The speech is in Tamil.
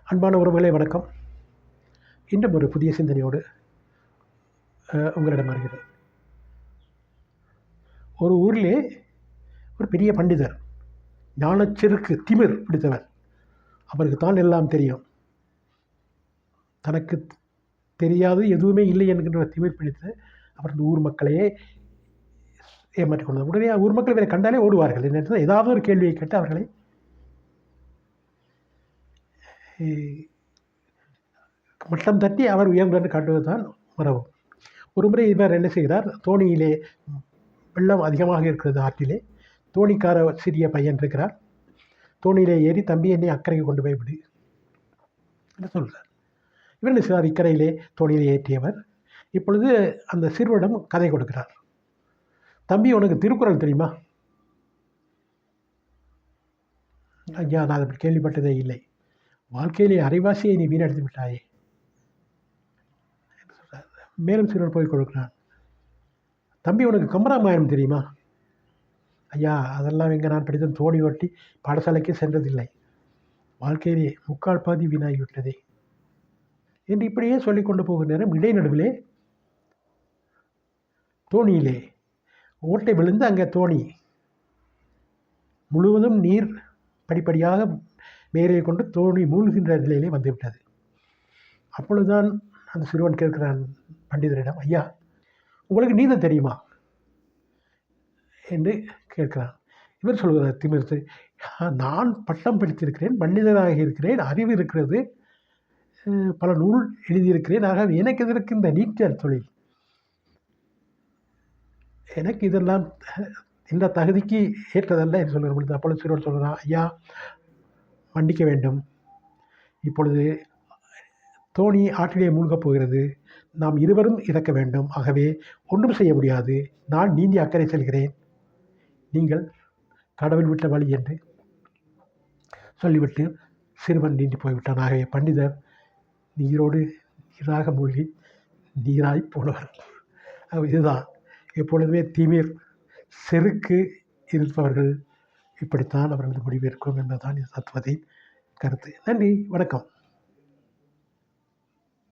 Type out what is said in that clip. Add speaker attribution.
Speaker 1: அன்பான உறவுகளே வணக்கம். இன்னும் ஒரு புதிய சிந்தனையோடு உங்களிடம் வருகிறேன். ஒரு ஊரிலே ஒரு பெரிய பண்டிதர், ஞானச்செருக்கு திமிர் பிடித்தவர். அவருக்கு தான் எல்லாம் தெரியும். தனக்கு தெரியாது எதுவுமே இல்லை என்கின்ற திமிர் பிடித்து அவர் இந்த ஊர் மக்களையே ஏமாற்றிக் கொண்டார். உடனே ஊர் மக்கள் இவரை கண்டாலே ஓடுவார்கள். என்ன ஏதாவது ஒரு கேள்வியை கேட்டு அவர்களை மட்டம் தட்டி அவர் உயர்ந்து காட்டுவது தான் மரபு. ஒருமுறை இவர் என்ன செய்கிறார், தோணியிலே வெள்ளம் அதிகமாக இருக்கிறது ஆற்றிலே. தோணிக்கார சிறிய பையன் இருக்கிறார். தோணியிலே ஏறி தம்பி என்னை அக்கறைக்கு கொண்டு போய் விடு என்று சொல்கிறார். இவர் என்ன செய்கிறார், இக்கரையிலே தோணியிலே ஏற்றியவர் இப்பொழுது அந்த சிறுவனிடம் கதை கொடுக்கிறார். தம்பி, உனக்கு திருக்குறள் தெரியுமா? ஐயா, நான் அப்படி கேள்விப்பட்டதே இல்லை. வாழ்க்கையிலே அரைவாசியை நீ வீணடித்து விட்டாயே. மேலும் சிறுவன் போய் கொடுக்கிறான். தம்பி, உனக்கு கம்பராமாயணம் தெரியுமா? ஐயா, அதெல்லாம் எங்கே, நான் படித்த தோணி ஓட்டி பாடசாலைக்கு சென்றதில்லை. வாழ்க்கையிலே முக்கால் பாதி வீணாகிவிட்டதே என்று இப்படியே சொல்லிக் கொண்டு போகிற நேரம் இடைநடுவிலே தோணியிலே ஓட்டை விழுந்து அங்கே தோணி முழுவதும் நீர் படிப்படியாக மேலே கொண்டு தோணி மூழ்கின்ற நிலையிலே வந்துவிட்டது. அப்பொழுதுதான் அந்த சிறுவன் கேட்கிறான் பண்டிதரிடம், ஐயா, உங்களுக்கு நீந்தம் தெரியுமா என்று கேட்கிறான். இவர் சொல்கிறார் திமிர்த்து, நான் பட்டம் படித்திருக்கிறேன், பண்டிதராக இருக்கிறேன், அறிவு இருக்கிறது, பல நூல் எழுதியிருக்கிறேன். ஆக எனக்கு இதற்கு இந்த நீச்சல் தொழில், எனக்கு இதெல்லாம் இந்த தகுதிக்கு ஏற்றதல்ல என்று சொல்கிற பொழுது அப்பொழுது சிறுவன் சொல்கிறான், ஐயா, மன்னிக்க வேண்டும், இப்பொழுது தோணி ஆற்றிலே மூழ்கப் போகிறது, நாம் இருவரும் இறக்க வேண்டும், ஆகவே ஒன்றும் செய்ய முடியாது, நான் நீந்தி அக்கறை செல்கிறேன், நீங்கள் கடவுள் விட்ட வழி என்று சொல்லிவிட்டு சிறுவன் நீந்தி போய்விட்டான். ஆகவே பண்டிதர் நீரோடு நீராக மூழ்கி நீராய் போனவர். இதுதான் எப்பொழுதுமே திமிர் செருக்கு இருப்பவர்கள் இப்படித்தான் அவர்களது முடிவு இருக்கும் என்பதுதான் இந்த தத்துவத்தின் கருத்து. நன்றி, வணக்கம்.